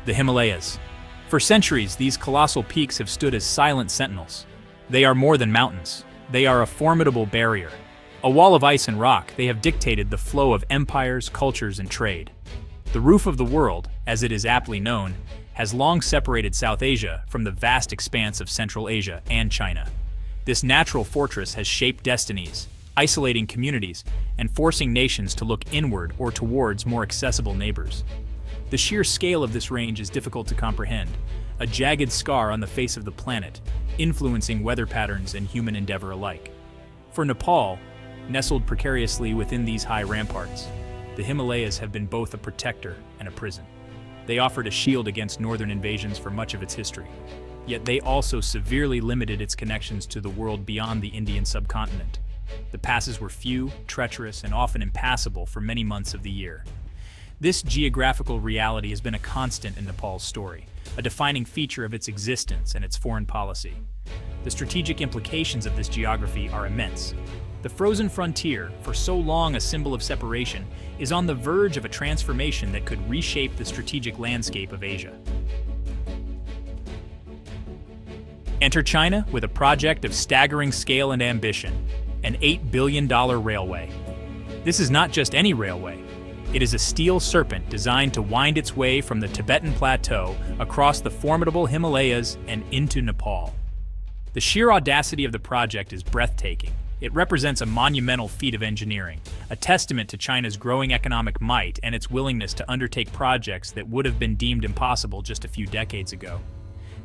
The Himalayas. For centuries, these colossal peaks have stood as silent sentinels. They are more than mountains. They are a formidable barrier. A wall of ice and rock, they have dictated the flow of empires, cultures, and trade. The roof of the world, as it is aptly known, has long separated South Asia from the vast expanse of Central Asia and China. This natural fortress has shaped destinies, isolating communities, and forcing nations to look inward or towards more accessible neighbors. The sheer scale of this range is difficult to comprehend, a jagged scar on the face of the planet, influencing weather patterns and human endeavor alike. For Nepal, nestled precariously within these high ramparts, the Himalayas have been both a protector and a prison. They offered a shield against northern invasions for much of its history, yet they also severely limited its connections to the world beyond the Indian subcontinent. The passes were few, treacherous, and often impassable for many months of the year. This geographical reality has been a constant in Nepal's story, a defining feature of its existence and its foreign policy. The strategic implications of this geography are immense. The frozen frontier, for so long a symbol of separation, is on the verge of a transformation that could reshape the strategic landscape of Asia. Enter China with a project of staggering scale and ambition, an $8 billion railway. This is not just any railway. It is a steel serpent designed to wind its way from the Tibetan Plateau across the formidable Himalayas and into Nepal. The sheer audacity of the project is breathtaking. It represents a monumental feat of engineering, a testament to China's growing economic might and its willingness to undertake projects that would have been deemed impossible just a few decades ago.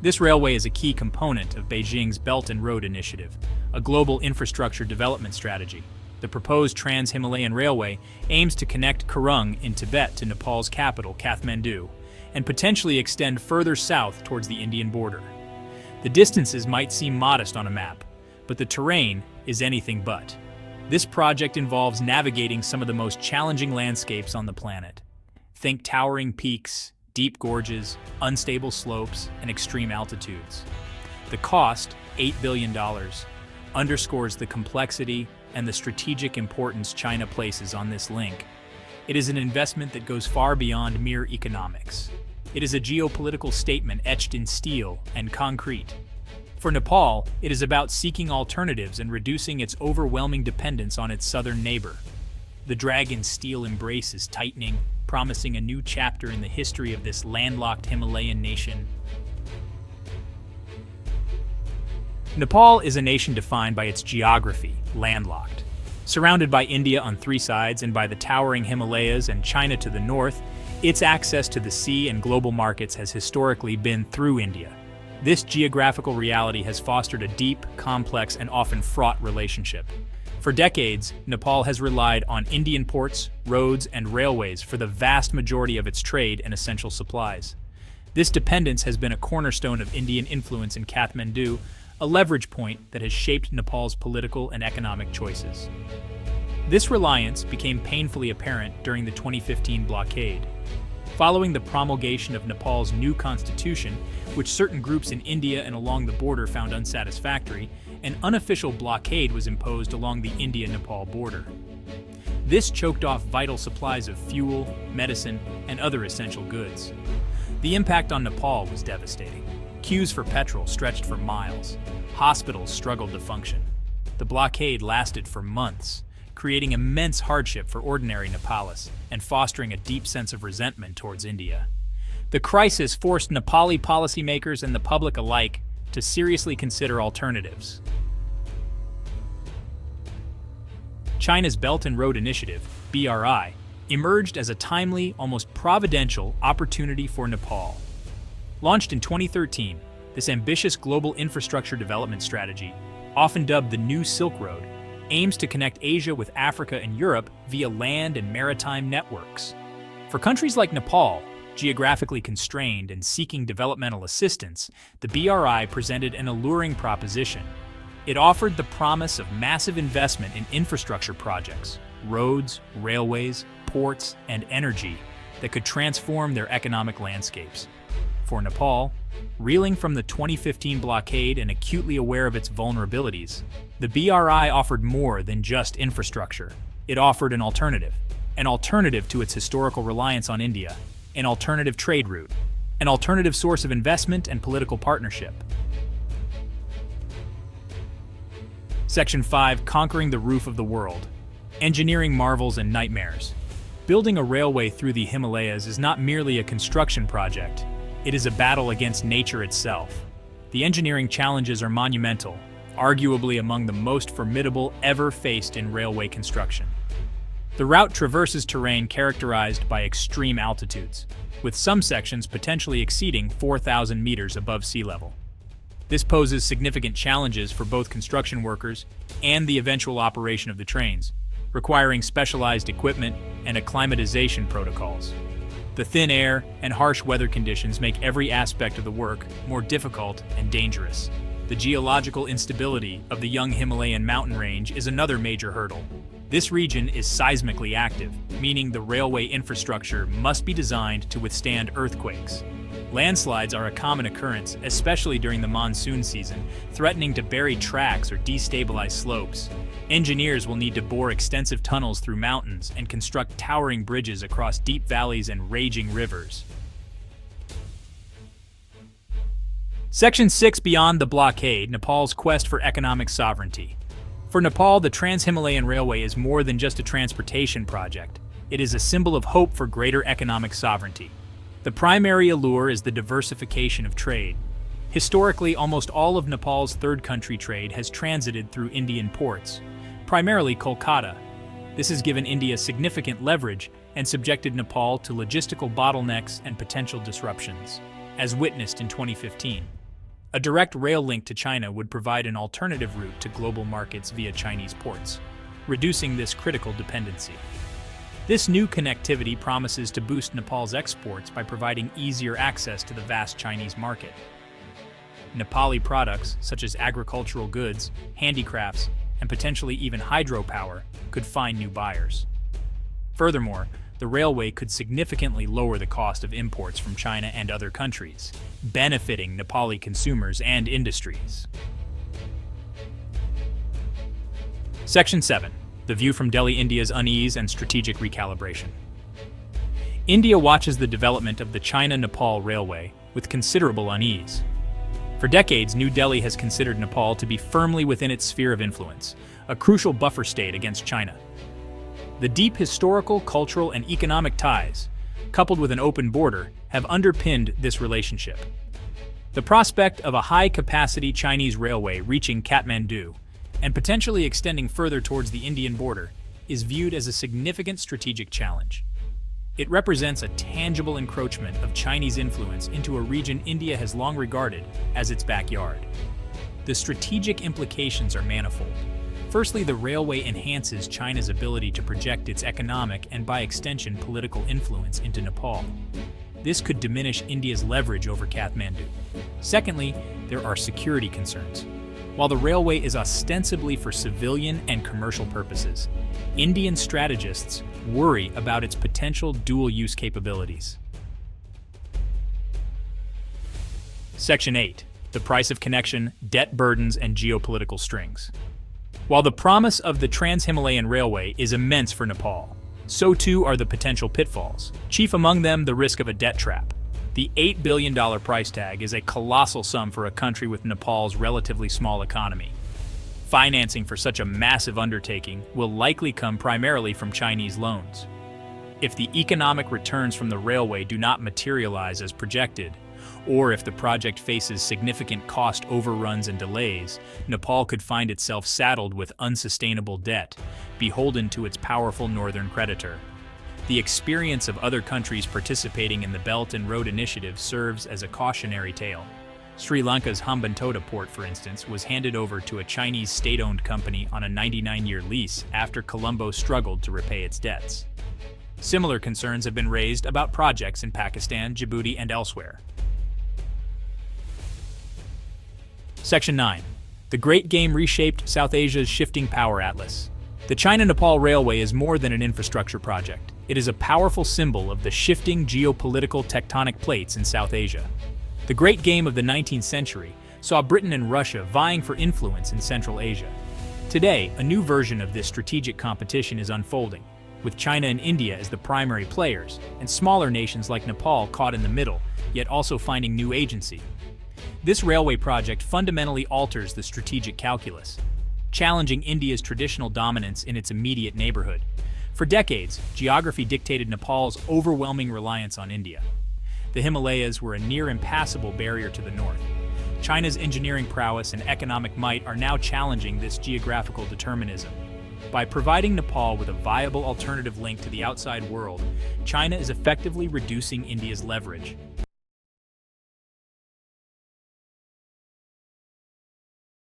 This railway is a key component of Beijing's Belt and Road Initiative, a global infrastructure development strategy. The proposed Trans-Himalayan Railway aims to connect Kurung in Tibet to Nepal's capital, Kathmandu, and potentially extend further south towards the Indian border. The distances might seem modest on a map, but the terrain is anything but. This project involves navigating some of the most challenging landscapes on the planet. Think towering peaks, deep gorges, unstable slopes, and extreme altitudes. The cost, $8 billion, underscores the complexity and the strategic importance China places on this link. It is an investment that goes far beyond mere economics. It is a geopolitical statement etched in steel and concrete. For Nepal, it is about seeking alternatives and reducing its overwhelming dependence on its southern neighbor. The dragon's steel embrace is tightening, promising a new chapter in the history of this landlocked Himalayan nation. Nepal is a nation defined by its geography, landlocked. Surrounded by India on three sides and by the towering Himalayas and China to the north, its access to the sea and global markets has historically been through India. This geographical reality has fostered a deep, complex, and often fraught relationship. For decades, Nepal has relied on Indian ports, roads, and railways for the vast majority of its trade and essential supplies. This dependence has been a cornerstone of Indian influence in Kathmandu, a leverage point that has shaped Nepal's political and economic choices. This reliance became painfully apparent during the 2015 blockade. Following the promulgation of Nepal's new constitution, which certain groups in India and along the border found unsatisfactory, an unofficial blockade was imposed along the India-Nepal border. This choked off vital supplies of fuel, medicine, and other essential goods. The impact on Nepal was devastating. Queues for petrol stretched for miles. Hospitals struggled to function. The blockade lasted for months, creating immense hardship for ordinary Nepalis and fostering a deep sense of resentment towards India. The crisis forced Nepali policymakers and the public alike to seriously consider alternatives. China's Belt and Road Initiative, BRI, emerged as a timely, almost providential opportunity for Nepal. Launched in 2013, this ambitious global infrastructure development strategy, often dubbed the New Silk Road, aims to connect Asia with Africa and Europe via land and maritime networks. For countries like Nepal, geographically constrained and seeking developmental assistance, the BRI presented an alluring proposition. It offered the promise of massive investment in infrastructure projects, roads, railways, ports, and energy that could transform their economic landscapes. For Nepal, reeling from the 2015 blockade and acutely aware of its vulnerabilities, the BRI offered more than just infrastructure. It offered an alternative to its historical reliance on India, an alternative trade route, an alternative source of investment and political partnership. Section 5. Conquering the roof of the world. Engineering marvels and nightmares. Building a railway through the Himalayas is not merely a construction project, it is a battle against nature itself. The engineering challenges are monumental, arguably among the most formidable ever faced in railway construction. The route traverses terrain characterized by extreme altitudes, with some sections potentially exceeding 4,000 meters above sea level. This poses significant challenges for both construction workers and the eventual operation of the trains, requiring specialized equipment and acclimatization protocols. The thin air and harsh weather conditions make every aspect of the work more difficult and dangerous. The geological instability of the young Himalayan mountain range is another major hurdle. This region is seismically active, meaning the railway infrastructure must be designed to withstand earthquakes. Landslides are a common occurrence, especially during the monsoon season, threatening to bury tracks or destabilize slopes. Engineers will need to bore extensive tunnels through mountains and construct towering bridges across deep valleys and raging rivers. Section 6. Beyond the blockade, Nepal's quest for economic sovereignty. For Nepal, the Trans-Himalayan Railway is more than just a transportation project. It is a symbol of hope for greater economic sovereignty. The primary allure is the diversification of trade. Historically, almost all of Nepal's third country trade has transited through Indian ports, primarily Kolkata. This has given India significant leverage and subjected Nepal to logistical bottlenecks and potential disruptions, as witnessed in 2015. A direct rail link to China would provide an alternative route to global markets via Chinese ports, reducing this critical dependency. This new connectivity promises to boost Nepal's exports by providing easier access to the vast Chinese market. Nepali products, such as agricultural goods, handicrafts, and potentially even hydropower, could find new buyers. Furthermore, the railway could significantly lower the cost of imports from China and other countries, benefiting Nepali consumers and industries. Section 7. The view from Delhi, India's unease and strategic recalibration. India watches the development of the China-Nepal Railway with considerable unease. For decades, New Delhi has considered Nepal to be firmly within its sphere of influence, a crucial buffer state against China. The deep historical, cultural, and economic ties, coupled with an open border, have underpinned this relationship. The prospect of a high-capacity Chinese railway reaching Kathmandu and potentially extending further towards the Indian border is viewed as a significant strategic challenge. It represents a tangible encroachment of Chinese influence into a region India has long regarded as its backyard. The strategic implications are manifold. Firstly, the railway enhances China's ability to project its economic and, by extension, political influence into Nepal. This could diminish India's leverage over Kathmandu. Secondly, there are security concerns. While the railway is ostensibly for civilian and commercial purposes, Indian strategists worry about its potential dual-use capabilities. Section 8. The price of connection, debt burdens, and geopolitical strings. While the promise of the Trans-Himalayan Railway is immense for Nepal, so too are the potential pitfalls, chief among them the risk of a debt trap. The $8 billion price tag is a colossal sum for a country with Nepal's relatively small economy. Financing for such a massive undertaking will likely come primarily from Chinese loans. If the economic returns from the railway do not materialize as projected, or if the project faces significant cost overruns and delays, Nepal could find itself saddled with unsustainable debt, beholden to its powerful northern creditor. The experience of other countries participating in the Belt and Road Initiative serves as a cautionary tale. Sri Lanka's Hambantota port, for instance, was handed over to a Chinese state-owned company on a 99-year lease after Colombo struggled to repay its debts. Similar concerns have been raised about projects in Pakistan, Djibouti, and elsewhere. Section 9. The Great Game reshaped South Asia's shifting power atlas. The China-Nepal Railway is more than an infrastructure project. It is a powerful symbol of the shifting geopolitical tectonic plates in South Asia. The Great Game of the 19th century saw Britain and Russia vying for influence in Central Asia. Today, a new version of this strategic competition is unfolding, with China and India as the primary players, and smaller nations like Nepal caught in the middle, yet also finding new agency. This railway project fundamentally alters the strategic calculus, challenging India's traditional dominance in its immediate neighborhood. For decades, geography dictated Nepal's overwhelming reliance on India. The Himalayas were a near impassable barrier to the north. China's engineering prowess and economic might are now challenging this geographical determinism. By providing Nepal with a viable alternative link to the outside world, China is effectively reducing India's leverage,